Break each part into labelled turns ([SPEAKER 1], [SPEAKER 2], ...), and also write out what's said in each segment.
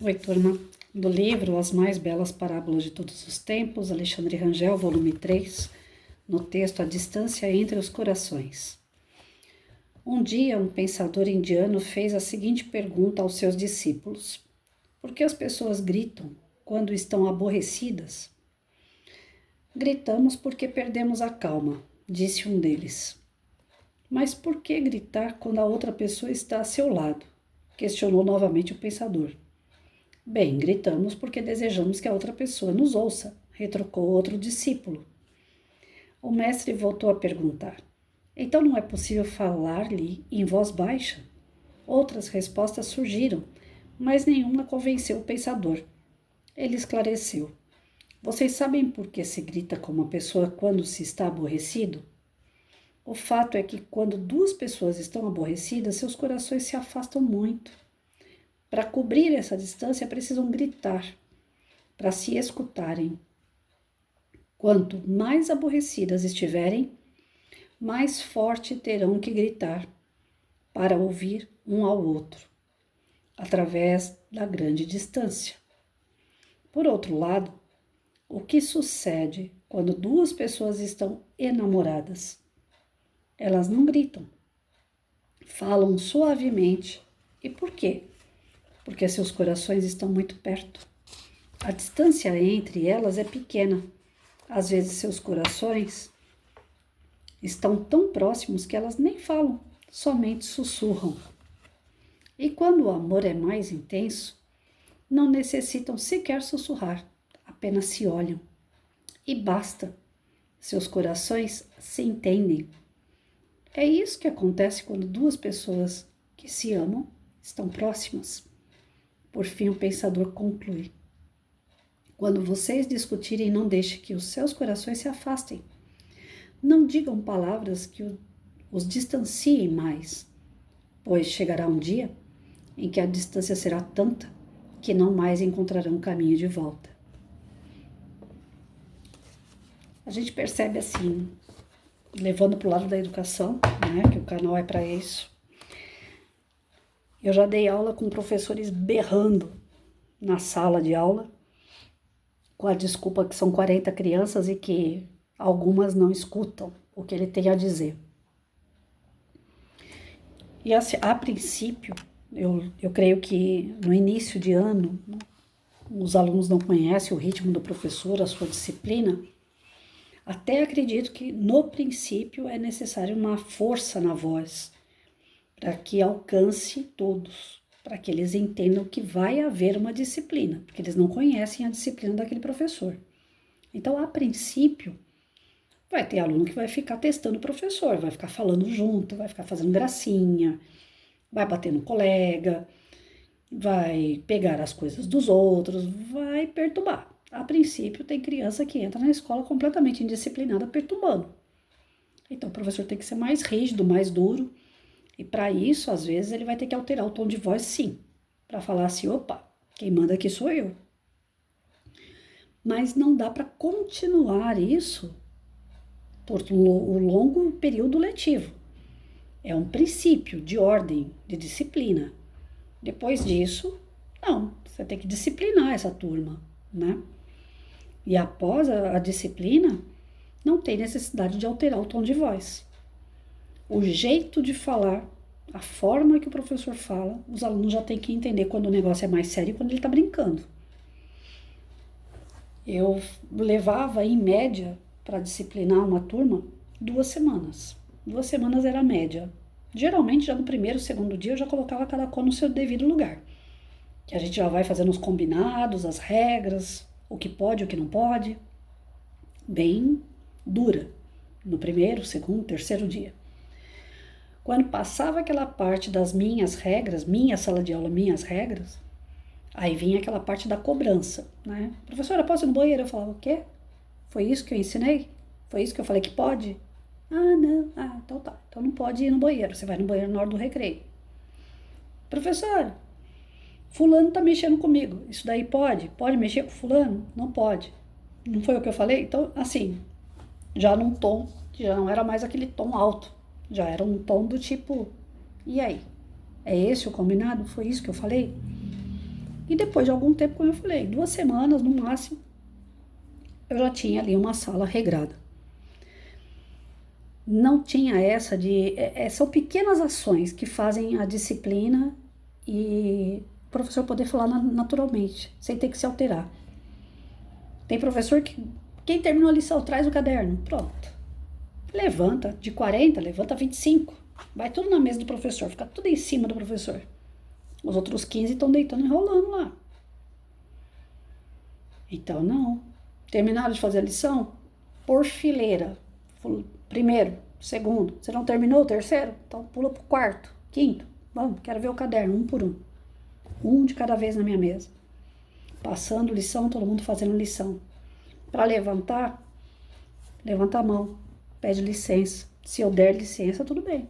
[SPEAKER 1] Oi, turma. Do livro As Mais Belas Parábolas de Todos os Tempos, Alexandre Rangel, volume 3, no texto A Distância entre os Corações. Um dia, um pensador indiano fez a seguinte pergunta aos seus discípulos: por que as pessoas gritam quando estão aborrecidas? Gritamos porque perdemos a calma, disse um deles. Mas por que gritar quando a outra pessoa está a seu lado? Questionou novamente o pensador. Bem, gritamos porque desejamos que a outra pessoa nos ouça, retrucou outro discípulo. O mestre voltou a perguntar: então não é possível falar-lhe em voz baixa? Outras respostas surgiram, mas nenhuma convenceu o pensador. Ele esclareceu: vocês sabem por que se grita com uma pessoa quando se está aborrecido? O fato é que quando duas pessoas estão aborrecidas, seus corações se afastam muito. Para cobrir essa distância, precisam gritar, para se escutarem. Quanto mais aborrecidas estiverem, mais forte terão que gritar para ouvir um ao outro, através da grande distância. Por outro lado, o que sucede quando duas pessoas estão enamoradas? Elas não gritam, falam suavemente. E por quê? Porque seus corações estão muito perto. A distância entre elas é pequena. Às vezes seus corações estão tão próximos que elas nem falam, somente sussurram. E quando o amor é mais intenso, não necessitam sequer sussurrar, apenas se olham. E basta, seus corações se entendem. É isso que acontece quando duas pessoas que se amam estão próximas. Por fim, o pensador conclui: quando vocês discutirem, não deixem que os seus corações se afastem. Não digam palavras que os distanciem mais, pois chegará um dia em que a distância será tanta que não mais encontrarão caminho de volta. A gente percebe assim, levando para o lado da educação, né, que o canal é para isso. Eu já dei aula com professores berrando na sala de aula, com a desculpa que são 40 crianças e que algumas não escutam o que ele tem a dizer. E assim, a princípio, eu creio que no início de ano, os alunos não conhecem o ritmo do professor, a sua disciplina. Até acredito que no princípio é necessário uma força na voz, para que alcance todos, para que eles entendam que vai haver uma disciplina, porque eles não conhecem a disciplina daquele professor. Então, a princípio, vai ter aluno que vai ficar testando o professor, vai ficar falando junto, vai ficar fazendo gracinha, vai bater no colega, vai pegar as coisas dos outros, vai perturbar. A princípio, tem criança que entra na escola completamente indisciplinada, perturbando. Então, o professor tem que ser mais rígido, mais duro. E para isso, às vezes, ele vai ter que alterar o tom de voz, sim, para falar assim: opa, quem manda aqui sou eu. Mas não dá para continuar isso por um longo período letivo. É um princípio de ordem, de disciplina. Depois disso, não, você tem que disciplinar essa turma, né? E após a disciplina, não tem necessidade de alterar o tom de voz. O jeito de falar, a forma que o professor fala, os alunos já têm que entender quando o negócio é mais sério e quando ele está brincando. Eu levava, em média, para disciplinar uma turma, 2 semanas. 2 semanas era a média. Geralmente, já no primeiro, segundo dia, eu já colocava cada qual no seu devido lugar. Que a gente já vai fazendo os combinados, as regras, o que pode, o que não pode. Bem dura. No primeiro, segundo, terceiro dia. Quando passava aquela parte das minhas regras, minha sala de aula, minhas regras, aí vinha aquela parte da cobrança, né? Professora, posso ir no banheiro? Eu falava: o quê? Foi isso que eu ensinei? Foi isso que eu falei que pode? Ah, não. Ah, então tá. Então não pode ir no banheiro. Você vai no banheiro na hora do recreio. Professora, fulano tá mexendo comigo. Isso daí pode? Pode mexer com fulano? Não pode. Não foi o que eu falei? Então, assim, já num tom, que já não era mais aquele tom alto. Já era um tom do tipo: e aí? É esse o combinado? Foi isso que eu falei? E depois de algum tempo, como eu falei, 2 semanas no máximo, eu já tinha ali uma sala regrada. Não tinha essa de... são pequenas ações que fazem a disciplina e o professor poder falar naturalmente, sem ter que se alterar. Tem professor que, quem terminou a lição, traz o caderno, pronto. Levanta, de 40, levanta 25. Vai tudo na mesa do professor, fica tudo em cima do professor. Os outros 15 estão deitando e rolando lá. Então, não. Terminaram de fazer a lição? Por fileira. Primeiro, segundo. Você não terminou o terceiro? Então pula pro quarto, quinto. Vamos, quero ver o caderno, um por um. Um de cada vez na minha mesa. Passando lição, todo mundo fazendo lição. Para levantar, levanta a mão, pede licença. Se eu der licença, tudo bem.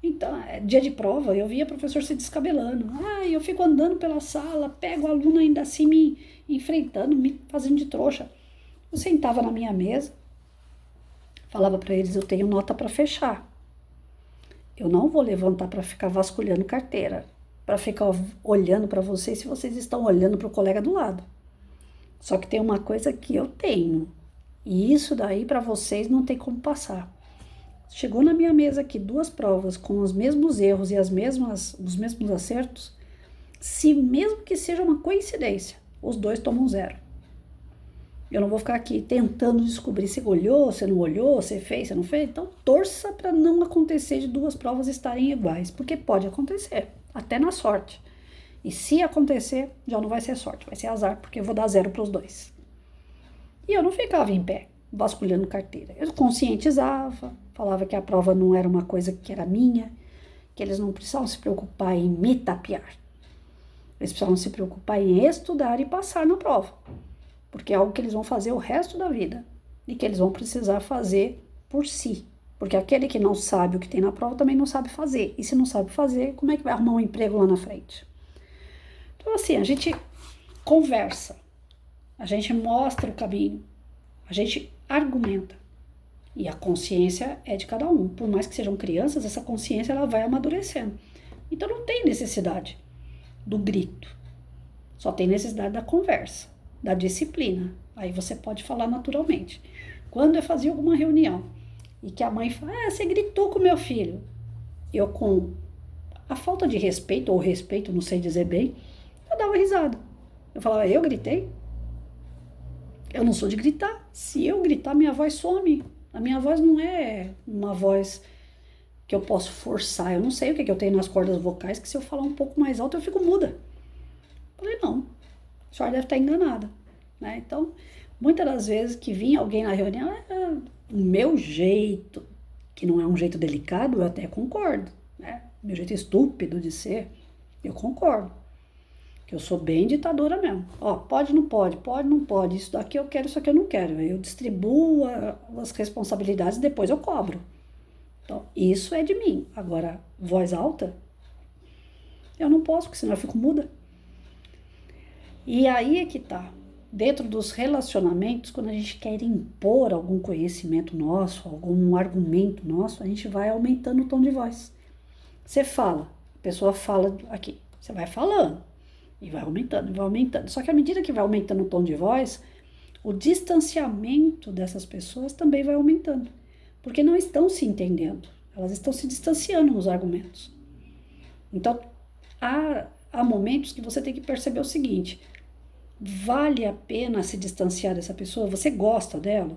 [SPEAKER 1] Então, dia de prova, eu via o professor se descabelando. Eu fico andando pela sala, pego o aluno ainda assim me enfrentando, me fazendo de trouxa. Eu sentava na minha mesa, falava para eles, eu tenho nota para fechar. Eu não vou levantar para ficar vasculhando carteira, para ficar olhando para vocês se vocês estão olhando para o colega do lado. Só que tem uma coisa que eu tenho, e isso daí para vocês não tem como passar. Chegou na minha mesa aqui 2 provas com os mesmos erros e os mesmos acertos, se mesmo que seja uma coincidência, os 2 tomam 0. Eu não vou ficar aqui tentando descobrir se olhou, se não olhou, se fez, se não fez. Então, torça para não acontecer de 2 provas estarem iguais, porque pode acontecer, até na sorte. E se acontecer, já não vai ser sorte, vai ser azar, porque eu vou dar 0 para os 2. E eu não ficava em pé, vasculhando carteira. Eu conscientizava, falava que a prova não era uma coisa que era minha, que eles não precisavam se preocupar em me tapear. Eles precisavam se preocupar em estudar e passar na prova, porque é algo que eles vão fazer o resto da vida e que eles vão precisar fazer por si. Porque aquele que não sabe o que tem na prova também não sabe fazer. E se não sabe fazer, como é que vai arrumar um emprego lá na frente? Então, assim, a gente conversa, a gente mostra o caminho, a gente argumenta. E a consciência é de cada um. Por mais que sejam crianças, essa consciência ela vai amadurecendo. Então não tem necessidade do grito. Só tem necessidade da conversa, da disciplina. Aí você pode falar naturalmente. Quando eu fazia alguma reunião e que a mãe fala, você gritou com meu filho. Eu, com a falta de respeito, ou respeito, não sei dizer bem, eu dava risada. Eu falava, eu gritei? Eu não sou de gritar. Se eu gritar, minha voz some. A minha voz não é uma voz que eu posso forçar. Eu não sei o que eu tenho nas cordas vocais, que se eu falar um pouco mais alto, eu fico muda. Eu falei, não, a senhora deve estar enganada. Né? Então, muitas das vezes que vinha alguém na reunião, o meu jeito, que não é um jeito delicado, eu até concordo. Né? Meu jeito estúpido de ser, eu concordo. Que eu sou bem ditadora mesmo. Pode, não pode, não pode. Isso daqui eu quero, isso aqui eu não quero. Eu distribuo as responsabilidades e depois eu cobro. Então, isso é de mim. Agora, voz alta, eu não posso, porque senão eu fico muda. E aí é que tá. Dentro dos relacionamentos, quando a gente quer impor algum conhecimento nosso, algum argumento nosso, a gente vai aumentando o tom de voz. Você fala, a pessoa fala aqui, você vai falando. E vai aumentando, vai aumentando. Só que à medida que vai aumentando o tom de voz, o distanciamento dessas pessoas também vai aumentando. Porque não estão se entendendo. Elas estão se distanciando nos argumentos. Então, há momentos que você tem que perceber o seguinte. Vale a pena se distanciar dessa pessoa? Você gosta dela?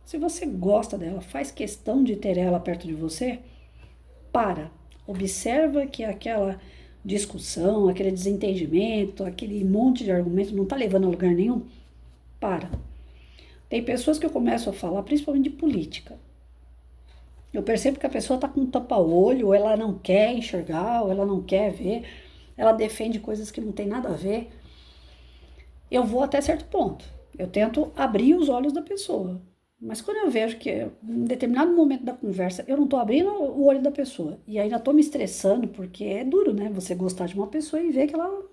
[SPEAKER 1] Se você gosta dela, faz questão de ter ela perto de você? Observa que aquela discussão, aquele desentendimento, aquele monte de argumento não está levando a lugar nenhum, Tem pessoas que eu começo a falar, principalmente de política. Eu percebo que a pessoa está com um tapa-olho, ou ela não quer enxergar, ou ela não quer ver, ela defende coisas que não tem nada a ver. Eu vou até certo ponto. Eu tento abrir os olhos da pessoa. Mas quando eu vejo que em determinado momento da conversa eu não estou abrindo o olho da pessoa e ainda estou me estressando, porque é duro, né? Você gostar de uma pessoa e ver que ela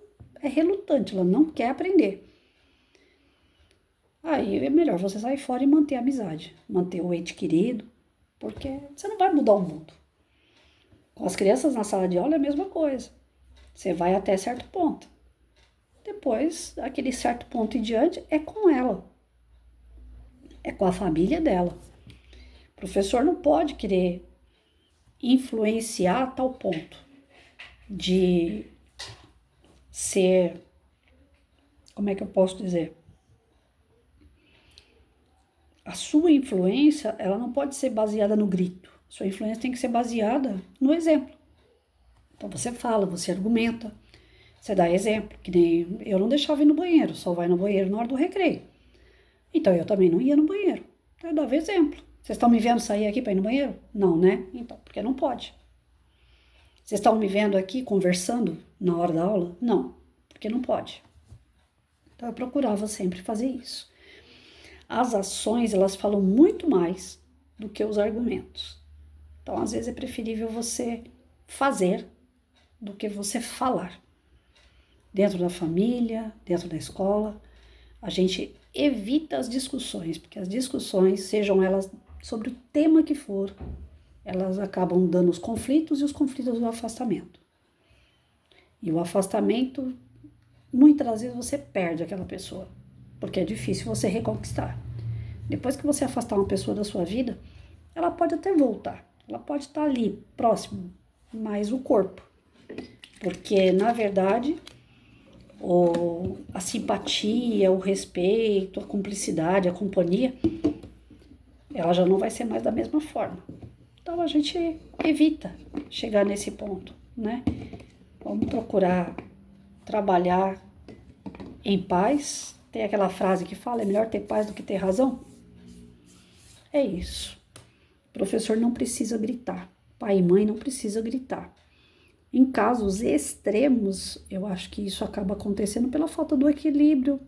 [SPEAKER 1] é relutante, ela não quer aprender. Aí é melhor você sair fora e manter a amizade, manter o ente querido, porque você não vai mudar o mundo. Com as crianças na sala de aula é a mesma coisa. Você vai até certo ponto. depois, aquele certo ponto em diante, é com ela, é com a família dela. O professor não pode querer influenciar a tal ponto de ser, como é que eu posso dizer? A sua influência, ela não pode ser baseada no grito. Sua influência tem que ser baseada no exemplo. Então você fala, você argumenta, você dá exemplo, que nem eu não deixava ir no banheiro, só vai no banheiro na hora do recreio. Então eu também não ia no banheiro. Então eu dava exemplo. Vocês estão me vendo sair aqui para ir no banheiro? Não, né? Então, porque não pode. Vocês estão me vendo aqui conversando na hora da aula? Não, porque não pode. Então eu procurava sempre fazer isso. As ações, elas falam muito mais do que os argumentos. Então, às vezes é preferível você fazer do que você falar. Dentro da família, dentro da escola, a gente evita as discussões, porque as discussões, sejam elas sobre o tema que for, elas acabam dando os conflitos e os conflitos do afastamento. E o afastamento, muitas vezes você perde aquela pessoa, porque é difícil você reconquistar. Depois que você afastar uma pessoa da sua vida, ela pode até voltar, ela pode estar ali, próximo, mas o corpo. Porque, na verdade, a simpatia, o respeito, a cumplicidade, a companhia, ela já não vai ser mais da mesma forma. Então, a gente evita chegar nesse ponto, né? Vamos procurar trabalhar em paz. Tem aquela frase que fala, é melhor ter paz do que ter razão? É isso. O professor não precisa gritar. Pai e mãe não precisa gritar. Em casos extremos, eu acho que isso acaba acontecendo pela falta do equilíbrio,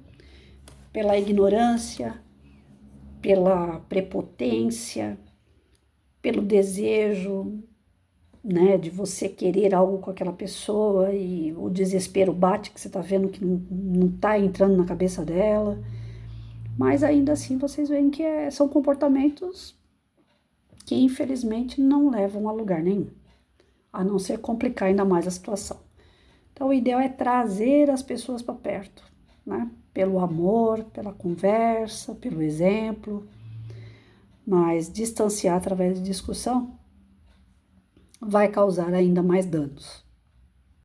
[SPEAKER 1] pela ignorância, pela prepotência, pelo desejo, né, de você querer algo com aquela pessoa e o desespero bate, que você tá vendo que não tá entrando na cabeça dela. Mas ainda assim vocês veem que são comportamentos que infelizmente não levam a lugar nenhum, a não ser complicar ainda mais a situação. Então o ideal é trazer as pessoas para perto, né? Pelo amor, pela conversa, pelo exemplo, mas distanciar através de discussão vai causar ainda mais danos.